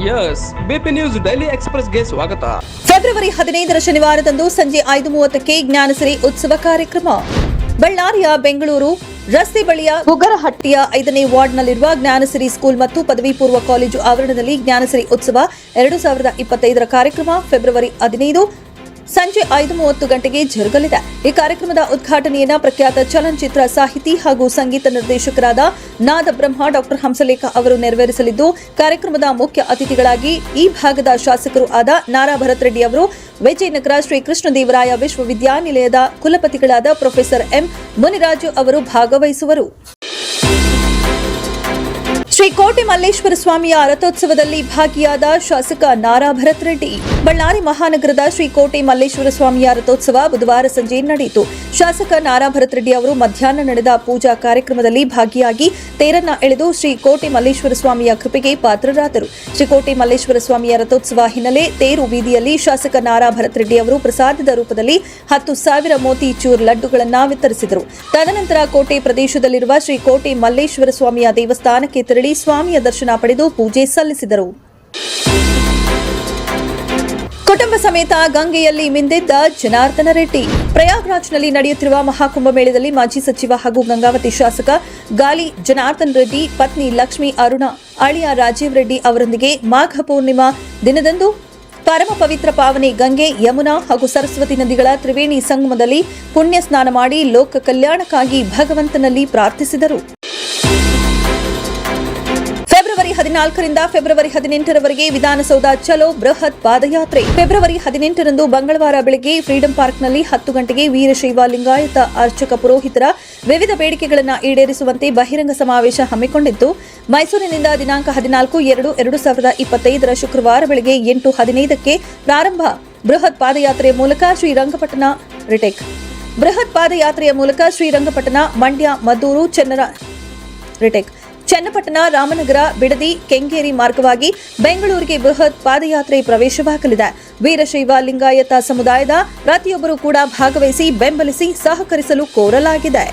Yes BP news daily ಎಕ್ಸ್‌ಪ್ರೆಸ್‌ಗೆ ಸ್ವಾಗತ. February 15ರ ಶನಿವಾರದಂದು ಸಂಜೆ 5:30ಕ್ಕೆ ಜ್ಞಾನಸಿರಿ ಉತ್ಸವ ಕಾರ್ಯಕ್ರಮ. ಬಳ್ಳಾರಿಯ ಬೆಂಗಳೂರು ರಸ್ತೆ ಬಳಿಯ ಹುಗರಹಟ್ಟಿಯ 5ನೇ ವಾರ್ಡ್ನಲ್ಲಿರುವ ಜ್ಞಾನಸಿರಿ ಸ್ಕೂಲ್ ಮತ್ತು ಪದವಿ ಪೂರ್ವ ಕಾಲೇಜು ಆವರಣದಲ್ಲಿ ಜ್ಞಾನಸಿರಿ ಉತ್ಸವ 2025ರ ಕಾರ್ಯಕ್ರಮ ಫೆಬ್ರವರಿ 15 ಸಂಜೆ 5:30 ಗಂಟೆಗೆ ಜರುಗಲಿದೆ. ಈ ಕಾರ್ಯಕ್ರಮದ ಉದ್ಘಾಟನೆಯನ್ನು ಪ್ರಖ್ಯಾತ ಚಲನಚಿತ್ರ ಸಾಹಿತಿ ಹಾಗೂ ಸಂಗೀತ ನಿರ್ದೇಶಕರಾದ ನಾದಬ್ರಹ್ಮ ಡಾಕ್ಟರ್ ಹಂಸಲೇಖ ಅವರು ನೆರವೇರಿಸಲಿದ್ದು, ಕಾರ್ಯಕ್ರಮದ ಮುಖ್ಯ ಅತಿಥಿಗಳಾಗಿ ಈ ಭಾಗದ ಶಾಸಕರು ಆದ ನಾರಾ ಭರತ್ ರೆಡ್ಡಿ ಅವರು, ವಿಜಯನಗರ ಶ್ರೀ ಕೃಷ್ಣದೇವರಾಯ ವಿಶ್ವವಿದ್ಯಾನಿಲಯದ ಕುಲಪತಿಗಳಾದ ಪ್ರೊಫೆಸರ್ ಎಂ ಮುನಿರಾಜು ಅವರು ಭಾಗವಹಿಸುವರು. ಶ್ರೀ ಕೋಟೆ ಮಲ್ಲೇಶ್ವರ ಸ್ವಾಮಿಯ ರಥೋತ್ಸವದಲ್ಲಿ ಭಾಗಿಯಾದ ಶಾಸಕ ನಾರಾ ಭರತ್ ರೆಡ್ಡಿ. ಬಳ್ಳಾರಿ ಮಹಾನಗರದ ಶ್ರೀ ಕೋಟೆ ಮಲ್ಲೇಶ್ವರ ಸ್ವಾಮಿಯ ರಥೋತ್ಸವ ಬುಧವಾರ ಸಂಜೆ ನಡೆಯಿತು. ಶಾಸಕ ನಾರಾ ಭರತ್ ರೆಡ್ಡಿ ಅವರು ಮಧ್ಯಾಹ್ನ ನಡೆದ ಪೂಜಾ ಕಾರ್ಯಕ್ರಮದಲ್ಲಿ ಭಾಗಿಯಾಗಿ ತೇರನ್ನ ಎಳೆದು ಶ್ರೀ ಕೋಟೆ ಮಲ್ಲೇಶ್ವರ ಸ್ವಾಮಿಯ ಕೃಪೆಗೆ ಪಾತ್ರರಾದರು. ಶ್ರೀ ಕೋಟೆ ಮಲ್ಲೇಶ್ವರ ಸ್ವಾಮಿಯ ರಥೋತ್ಸವ ಹಿನ್ನೆಲೆ ತೇರು ಬೀದಿಯಲ್ಲಿ ಶಾಸಕ ನಾರಾ ಭರತ್ ರೆಡ್ಡಿ ಅವರು ಪ್ರಸಾದದ ರೂಪದಲ್ಲಿ 10,000 ಮೋತಿಚೂರ್ ಲಡ್ಡುಗಳನ್ನು ವಿತರಿಸಿದರು. ತದನಂತರ ಕೋಟೆ ಪ್ರದೇಶದಲ್ಲಿರುವ ಶ್ರೀ ಕೋಟೆ ಮಲ್ಲೇಶ್ವರ ಸ್ವಾಮಿಯ ದೇವಸ್ಥಾನಕ್ಕೆ ತೆರಳಿ ಸ್ವಾಮಿಯ ದರ್ಶನ ಪಡೆದು ಪೂಜೆ ಸಲ್ಲಿಸಿದರು. ಕುಟುಂಬ ಸಮೇತ ಗಂಗೆಯಲ್ಲಿ ಮಿಂದೆದ್ದ ಜನಾರ್ದನ ರೆಡ್ಡಿ. ಪ್ರಯಾಗ್ರಾಜ್ನಲ್ಲಿ ನಡೆಯುತ್ತಿರುವ ಮಹಾಕುಂಭಮೇಳದಲ್ಲಿ ಮಾಜಿ ಸಚಿವ ಹಾಗೂ ಗಂಗಾವತಿ ಶಾಸಕ ಗಾಲಿ ಜನಾರ್ದನ್ ರೆಡ್ಡಿ ಪತ್ನಿ ಲಕ್ಷ್ಮೀ ಅರುಣ, ಅಳಿಯ ರಾಜೀವ್ ರೆಡ್ಡಿ ಅವರೊಂದಿಗೆ ಮಾಘ ಪೂರ್ಣಿಮಾ ದಿನದಂದು ಪರಮ ಪವಿತ್ರ ಪಾವನೆ ಗಂಗೆ, ಯಮುನಾ ಹಾಗೂ ಸರಸ್ವತಿ ನದಿಗಳ ತ್ರಿವೇಣಿ ಸಂಗಮದಲ್ಲಿ ಪುಣ್ಯ ಸ್ನಾನ ಮಾಡಿ ಲೋಕ ಕಲ್ಯಾಣಕ್ಕಾಗಿ ಭಗವಂತನಲ್ಲಿ ಪ್ರಾರ್ಥಿಸಿದರು. ಫೆಬ್ರವರಿ 14ರಿಂದ ಫೆಬ್ರವರಿ 18ರವರೆಗೆ ವಿಧಾನಸೌಧ ಚಲೋ ಬೃಹತ್ ಪಾದಯಾತ್ರೆ. ಫೆಬ್ರವರಿ 18ರಂದು ಮಂಗಳವಾರ ಬೆಳಗ್ಗೆ ಫ್ರೀಡಂ ಪಾರ್ಕ್ನಲ್ಲಿ 10 ಗಂಟೆಗೆ ವೀರಶೈವ ಲಿಂಗಾಯತ ಅರ್ಚಕ ಪುರೋಹಿತರ ವಿವಿಧ ಬೇಡಿಕೆಗಳನ್ನು ಈಡೇರಿಸುವಂತೆ ಬಹಿರಂಗ ಸಮಾವೇಶ ಹಮ್ಮಿಕೊಂಡಿದ್ದು, ಮೈಸೂರಿನಿಂದ ದಿನಾಂಕ 14/2/2025 ಶುಕ್ರವಾರ ಬೆಳಗ್ಗೆ 8:15ಕ್ಕೆ ಪ್ರಾರಂಭ. ಬೃಹತ್ ಪಾದಯಾತ್ರೆಯ ಮೂಲಕ ಶ್ರೀರಂಗಪಟ್ಟಣ, ಮಂಡ್ಯ, ಮದ್ದೂರು, ಚನ್ನಪಟ್ಟಣ, ರಾಮನಗರ, ಬಿಡದಿ, ಕೆಂಗೇರಿ ಮಾರ್ಗವಾಗಿ ಬೆಂಗಳೂರಿಗೆ ಬೃಹತ್ ಪಾದಯಾತ್ರೆ ಪ್ರವೇಶವಾಗಲಿದೆ. ವೀರಶೈವ ಲಿಂಗಾಯತ ಸಮುದಾಯದ ಪ್ರತಿಯೊಬ್ಬರೂ ಕೂಡ ಭಾಗವಹಿಸಿ ಬೆಂಬಲಿಸಿ ಸಹಕರಿಸಲು ಕೋರಲಾಗಿದೆ.